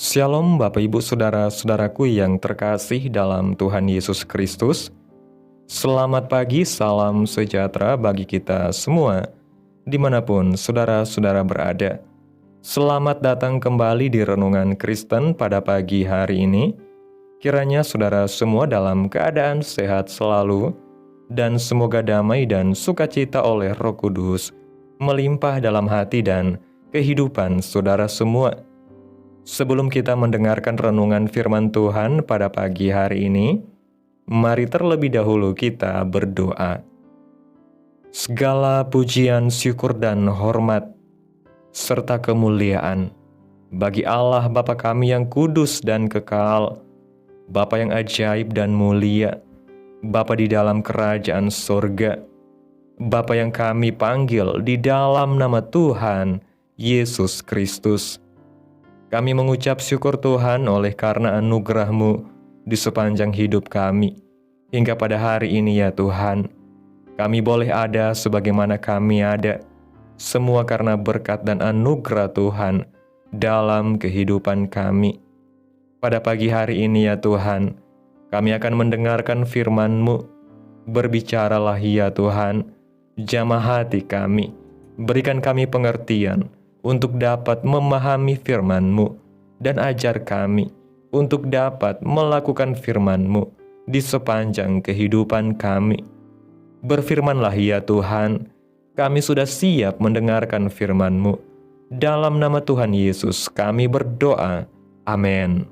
Shalom Bapak Ibu Saudara-saudaraku yang terkasih dalam Tuhan Yesus Kristus. Selamat pagi, salam sejahtera bagi kita semua, dimanapun saudara-saudara berada. Selamat datang kembali di Renungan Kristen pada pagi hari ini. Kiranya saudara semua dalam keadaan sehat selalu, dan semoga damai dan sukacita oleh Roh Kudus melimpah dalam hati dan kehidupan saudara semua. Sebelum kita mendengarkan renungan firman Tuhan pada pagi hari ini, mari terlebih dahulu kita berdoa. Segala pujian, syukur, dan hormat, serta kemuliaan bagi Allah Bapa kami yang kudus dan kekal, Bapa yang ajaib dan mulia, Bapa di dalam kerajaan sorga, Bapa yang kami panggil di dalam nama Tuhan Yesus Kristus. Kami mengucap syukur Tuhan oleh karena anugerah-Mu di sepanjang hidup kami. Hingga pada hari ini ya Tuhan, kami boleh ada sebagaimana kami ada. Semua karena berkat dan anugerah Tuhan dalam kehidupan kami. Pada pagi hari ini ya Tuhan, kami akan mendengarkan firman-Mu. Berbicaralah ya Tuhan, jamah hati kami. Berikan kami pengertian untuk dapat memahami firman-Mu, dan ajar kami untuk dapat melakukan firman-Mu di sepanjang kehidupan kami. Berfirmanlah ya Tuhan, kami sudah siap mendengarkan firman-Mu. Dalam nama Tuhan Yesus kami berdoa. Amin.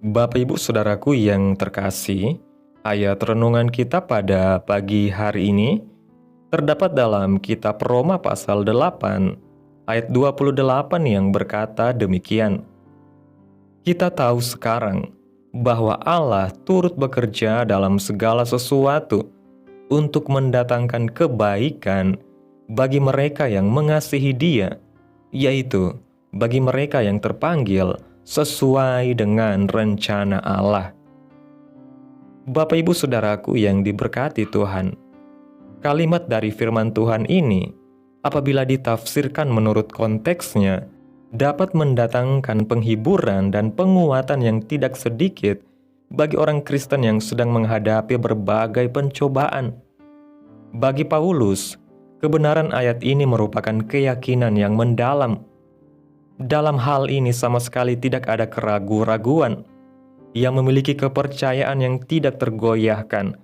Bapak Ibu Saudaraku yang terkasih, ayat renungan kita pada pagi hari ini terdapat dalam kitab Roma pasal 8, ayat 28 yang berkata demikian. Kita tahu sekarang bahwa Allah turut bekerja dalam segala sesuatu untuk mendatangkan kebaikan bagi mereka yang mengasihi Dia, yaitu bagi mereka yang terpanggil sesuai dengan rencana Allah. Bapak Ibu Saudaraku yang diberkati Tuhan, kalimat dari firman Tuhan ini apabila ditafsirkan menurut konteksnya, dapat mendatangkan penghiburan dan penguatan yang tidak sedikit bagi orang Kristen yang sedang menghadapi berbagai pencobaan. Bagi Paulus, kebenaran ayat ini merupakan keyakinan yang mendalam. Dalam hal ini sama sekali tidak ada keraguan-raguan. Ia memiliki kepercayaan yang tidak tergoyahkan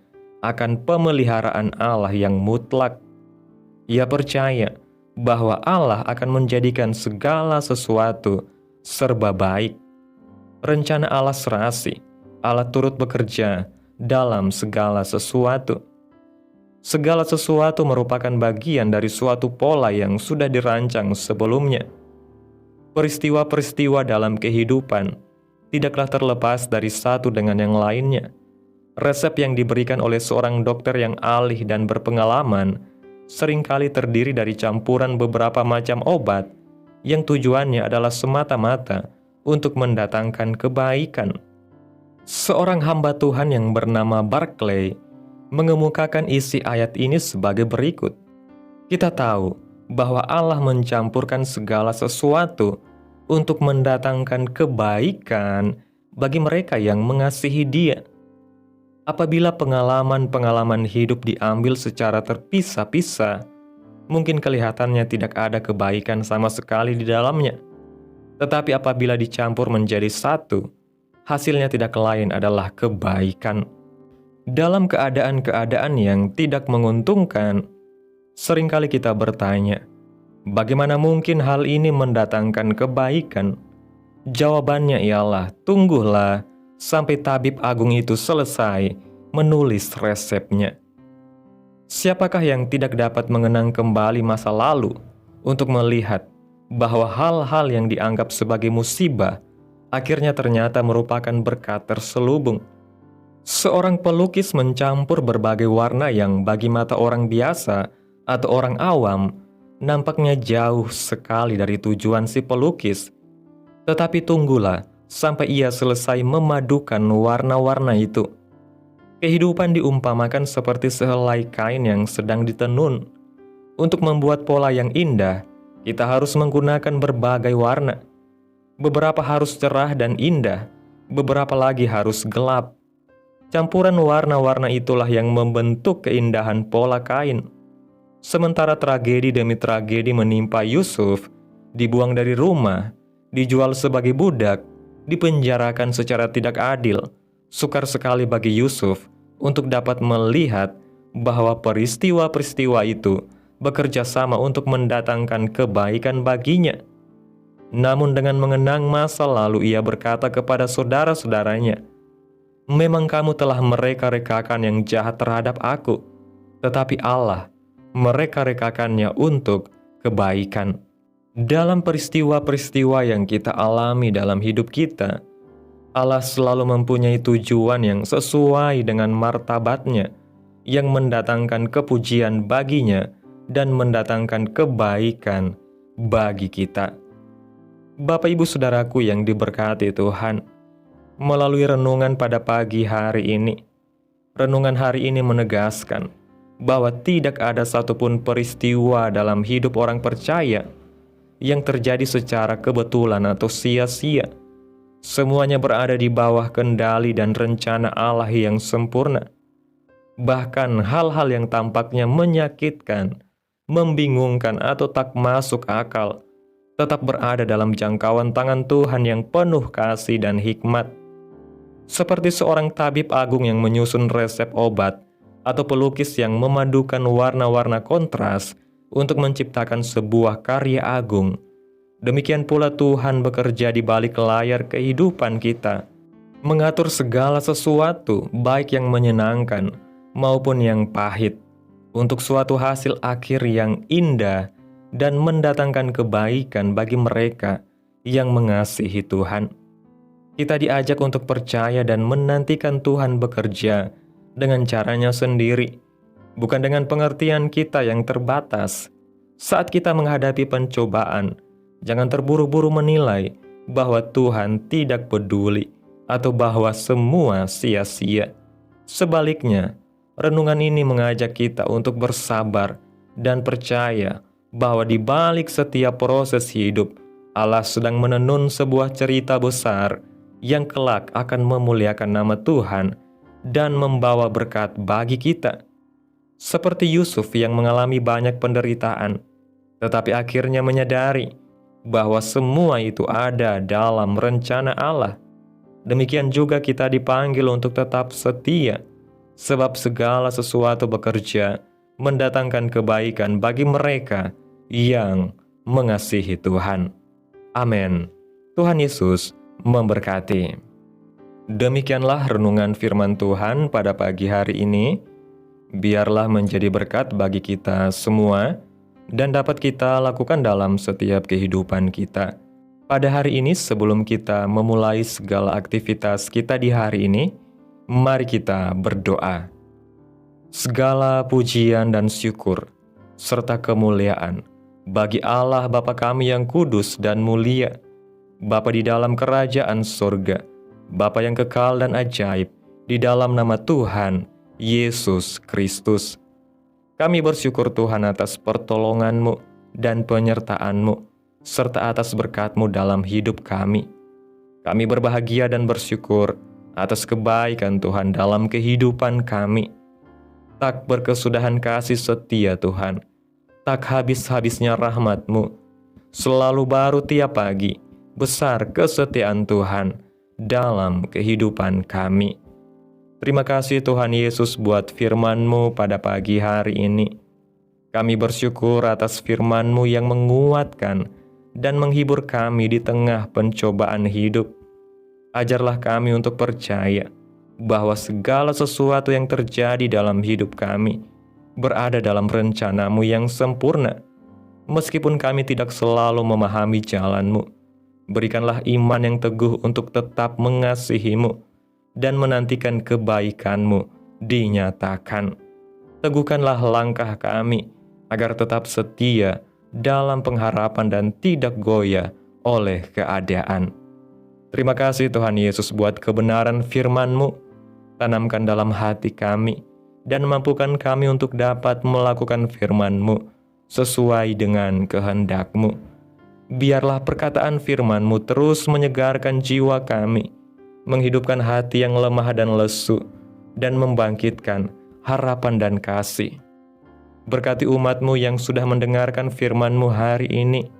akan pemeliharaan Allah yang mutlak. Ia percaya bahwa Allah akan menjadikan segala sesuatu serba baik. Rencana Allah serasi, Allah turut bekerja dalam segala sesuatu. Segala sesuatu merupakan bagian dari suatu pola yang sudah dirancang sebelumnya. Peristiwa-peristiwa dalam kehidupan tidaklah terlepas dari satu dengan yang lainnya. Resep yang diberikan oleh seorang dokter yang ahli dan berpengalaman seringkali terdiri dari campuran beberapa macam obat yang tujuannya adalah semata-mata untuk mendatangkan kebaikan. Seorang hamba Tuhan yang bernama Barclay mengemukakan isi ayat ini sebagai berikut. Kita tahu bahwa Allah mencampurkan segala sesuatu untuk mendatangkan kebaikan bagi mereka yang mengasihi Dia. Apabila pengalaman-pengalaman hidup diambil secara terpisah-pisah, mungkin kelihatannya tidak ada kebaikan sama sekali di dalamnya. Tetapi apabila dicampur menjadi satu, hasilnya tidak lain adalah kebaikan. Dalam keadaan-keadaan yang tidak menguntungkan, seringkali kita bertanya, bagaimana mungkin hal ini mendatangkan kebaikan? Jawabannya ialah, tunggulah sampai tabib agung itu selesai menulis resepnya. Siapakah yang tidak dapat mengenang kembali masa lalu untuk melihat bahwa hal-hal yang dianggap sebagai musibah akhirnya ternyata merupakan berkat terselubung. Seorang pelukis mencampur berbagai warna yang bagi mata orang biasa atau orang awam nampaknya jauh sekali dari tujuan si pelukis. Tetapi tunggulah sampai ia selesai memadukan warna-warna itu. Kehidupan diumpamakan seperti sehelai kain yang sedang ditenun. Untuk membuat pola yang indah, kita harus menggunakan berbagai warna. Beberapa harus cerah dan indah, beberapa lagi harus gelap. Campuran warna-warna itulah yang membentuk keindahan pola kain. Sementara tragedi demi tragedi menimpa Yusuf, dibuang dari rumah, dijual sebagai budak, dipenjarakan secara tidak adil. Sukar sekali bagi Yusuf untuk dapat melihat bahwa peristiwa-peristiwa itu bekerja sama untuk mendatangkan kebaikan baginya. Namun dengan mengenang masa lalu ia berkata kepada saudara-saudaranya, "Memang kamu telah mereka-rekakan yang jahat terhadap aku, tetapi Allah mereka-rekakannya untuk kebaikan." Dalam peristiwa-peristiwa yang kita alami dalam hidup kita, Allah selalu mempunyai tujuan yang sesuai dengan martabatnya, yang mendatangkan kepujian baginya dan mendatangkan kebaikan bagi kita. Bapak Ibu Saudaraku yang diberkati Tuhan, melalui renungan pada pagi hari ini, renungan hari ini menegaskan bahwa tidak ada satupun peristiwa dalam hidup orang percaya yang terjadi secara kebetulan atau sia-sia. Semuanya berada di bawah kendali dan rencana Allah yang sempurna. Bahkan hal-hal yang tampaknya menyakitkan, membingungkan atau tak masuk akal, tetap berada dalam jangkauan tangan Tuhan yang penuh kasih dan hikmat. Seperti seorang tabib agung yang menyusun resep obat, atau pelukis yang memadukan warna-warna kontras untuk menciptakan sebuah karya agung. Demikian pula Tuhan bekerja di balik layar kehidupan kita, mengatur segala sesuatu, baik yang menyenangkan maupun yang pahit, untuk suatu hasil akhir yang indah dan mendatangkan kebaikan bagi mereka yang mengasihi Tuhan. Kita diajak untuk percaya dan menantikan Tuhan bekerja dengan caranya sendiri, bukan dengan pengertian kita yang terbatas. Saat kita menghadapi pencobaan, jangan terburu-buru menilai bahwa Tuhan tidak peduli atau bahwa semua sia-sia. Sebaliknya, renungan ini mengajak kita untuk bersabar dan percaya bahwa di balik setiap proses hidup, Allah sedang menenun sebuah cerita besar yang kelak akan memuliakan nama Tuhan dan membawa berkat bagi kita. Seperti Yusuf yang mengalami banyak penderitaan, tetapi akhirnya menyadari bahwa semua itu ada dalam rencana Allah. Demikian juga kita dipanggil untuk tetap setia, sebab segala sesuatu bekerja mendatangkan kebaikan bagi mereka yang mengasihi Tuhan. Amin. Tuhan Yesus memberkati. Demikianlah renungan firman Tuhan pada pagi hari ini. Biarlah menjadi berkat bagi kita semua dan dapat kita lakukan dalam setiap kehidupan kita. Pada hari ini, sebelum kita memulai segala aktivitas kita di hari ini, mari kita berdoa. Segala pujian dan syukur serta kemuliaan bagi Allah Bapa kami yang kudus dan mulia, Bapa di dalam kerajaan surga, Bapa yang kekal dan ajaib, di dalam nama Tuhan Yesus Kristus. Kami bersyukur Tuhan atas pertolongan-Mu dan penyertaan-Mu, serta atas berkat-Mu dalam hidup kami. Kami berbahagia dan bersyukur atas kebaikan Tuhan dalam kehidupan kami. Tak berkesudahan kasih setia Tuhan, tak habis-habisnya rahmat-Mu, selalu baru tiap pagi, besar kesetiaan Tuhan dalam kehidupan kami. Terima kasih Tuhan Yesus buat firman-Mu pada pagi hari ini. Kami bersyukur atas firman-Mu yang menguatkan dan menghibur kami di tengah pencobaan hidup. Ajarlah kami untuk percaya bahwa segala sesuatu yang terjadi dalam hidup kami berada dalam rencana-Mu yang sempurna. Meskipun kami tidak selalu memahami jalan-Mu, berikanlah iman yang teguh untuk tetap mengasihi-Mu dan menantikan kebaikan-Mu dinyatakan. Teguhkanlah langkah kami agar tetap setia dalam pengharapan dan tidak goyah oleh keadaan. Terima kasih Tuhan Yesus buat kebenaran firman-Mu. Tanamkan dalam hati kami dan mampukan kami untuk dapat melakukan firman-Mu sesuai dengan kehendak-Mu. Biarlah perkataan firman-Mu terus menyegarkan jiwa kami, menghidupkan hati yang lemah dan lesu, dan membangkitkan harapan dan kasih. Berkati umat-Mu yang sudah mendengarkan firman-Mu hari ini.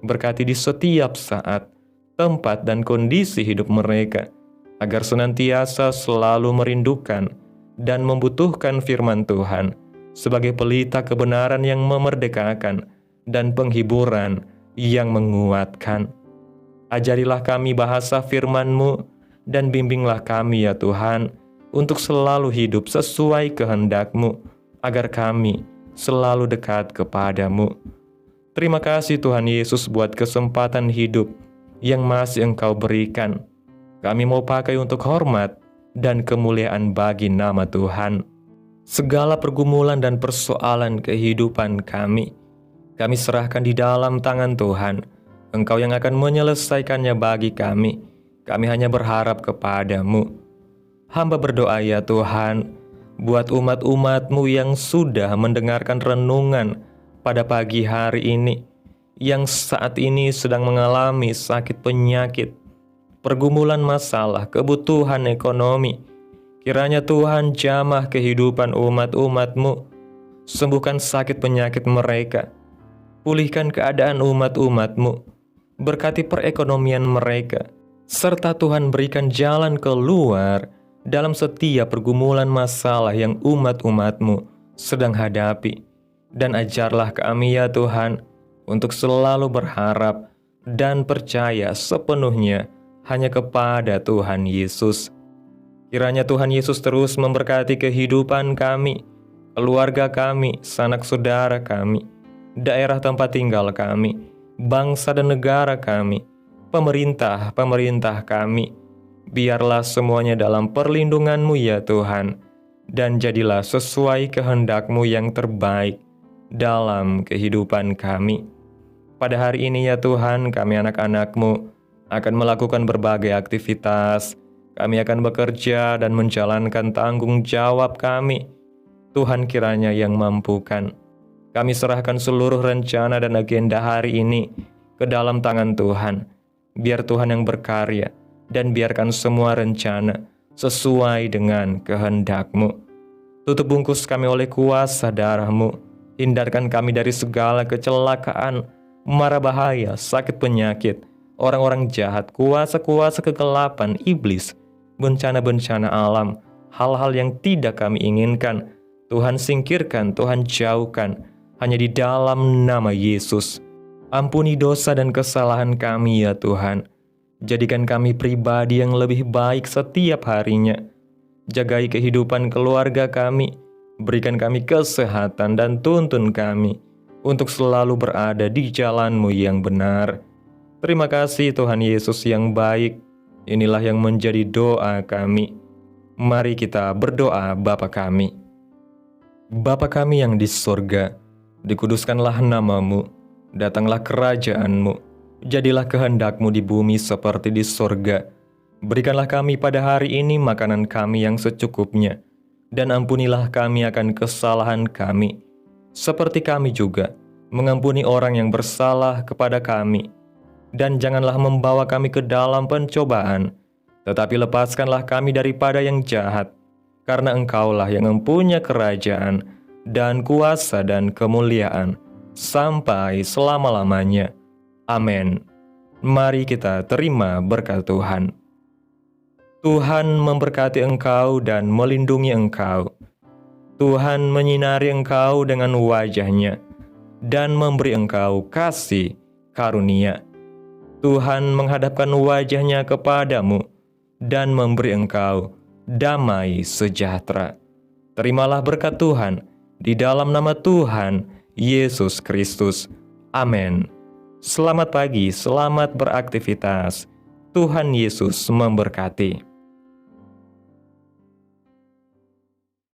Berkati di setiap saat, tempat, dan kondisi hidup mereka, agar senantiasa selalu merindukan dan membutuhkan firman Tuhan sebagai pelita kebenaran yang memerdekakan dan penghiburan yang menguatkan. Ajarilah kami bahasa firman-Mu dan bimbinglah kami ya Tuhan untuk selalu hidup sesuai kehendak-Mu, agar kami selalu dekat kepadamu. Terima kasih Tuhan Yesus buat kesempatan hidup yang masih Engkau berikan. Kami mau pakai untuk hormat dan kemuliaan bagi nama Tuhan. Segala pergumulan dan persoalan kehidupan kami serahkan di dalam tangan Tuhan. Engkau yang akan menyelesaikannya bagi kami. Kami hanya berharap kepadamu. Hamba berdoa ya Tuhan, buat umat-umat-Mu yang sudah mendengarkan renungan pada pagi hari ini, yang saat ini sedang mengalami sakit penyakit, pergumulan masalah, kebutuhan ekonomi. Kiranya Tuhan jamah kehidupan umat-umat-Mu, sembuhkan sakit penyakit mereka, pulihkan keadaan umat-umat-Mu, berkati perekonomian mereka, serta Tuhan berikan jalan keluar dalam setiap pergumulan masalah yang umat-umat-Mu sedang hadapi. Dan ajarlah kami ya Tuhan, untuk selalu berharap dan percaya sepenuhnya hanya kepada Tuhan Yesus. Kiranya Tuhan Yesus terus memberkati kehidupan kami, keluarga kami, sanak saudara kami, daerah tempat tinggal kami, bangsa dan negara kami, pemerintah kami. Biarlah semuanya dalam perlindungan-Mu ya Tuhan, dan jadilah sesuai kehendak-Mu yang terbaik dalam kehidupan kami. Pada hari ini ya Tuhan, kami anak-anak-Mu akan melakukan berbagai aktivitas. Kami akan bekerja dan menjalankan tanggung jawab kami. Tuhan kiranya yang mampukan. Kami serahkan seluruh rencana dan agenda hari ini ke dalam tangan Tuhan. Biar Tuhan yang berkarya, dan biarkan semua rencana sesuai dengan kehendak-Mu. Tutup bungkus kami oleh kuasa darah-Mu. Hindarkan kami dari segala kecelakaan, mara bahaya, sakit penyakit, orang-orang jahat, kuasa-kuasa kegelapan, iblis, bencana-bencana alam, hal-hal yang tidak kami inginkan. Tuhan singkirkan, Tuhan jauhkan, hanya di dalam nama Yesus. Ampuni dosa dan kesalahan kami ya Tuhan. Jadikan kami pribadi yang lebih baik setiap harinya. Jagai kehidupan keluarga kami. Berikan kami kesehatan dan tuntun kami untuk selalu berada di jalan-Mu yang benar. Terima kasih Tuhan Yesus yang baik. Inilah yang menjadi doa kami. Mari kita berdoa Bapa kami. Bapa kami yang di surga, dikuduskanlah nama-Mu, datanglah kerajaan-Mu. Jadilah kehendak-Mu di bumi seperti di surga. Berikanlah kami pada hari ini makanan kami yang secukupnya, dan ampunilah kami akan kesalahan kami, seperti kami juga mengampuni orang yang bersalah kepada kami. Dan janganlah membawa kami ke dalam pencobaan, tetapi lepaskanlah kami daripada yang jahat, karena Engkaulah yang mempunyai kerajaan, dan kuasa dan kemuliaan, sampai selama-lamanya. Amin. Mari kita terima berkat Tuhan. Tuhan memberkati engkau dan melindungi engkau. Tuhan menyinari engkau dengan wajah-Nya dan memberi engkau kasih karunia. Tuhan menghadapkan wajah-Nya kepadamu dan memberi engkau damai sejahtera. Terimalah berkat Tuhan di dalam nama Tuhan Yesus Kristus. Amin. Selamat pagi, selamat beraktivitas. Tuhan Yesus memberkati.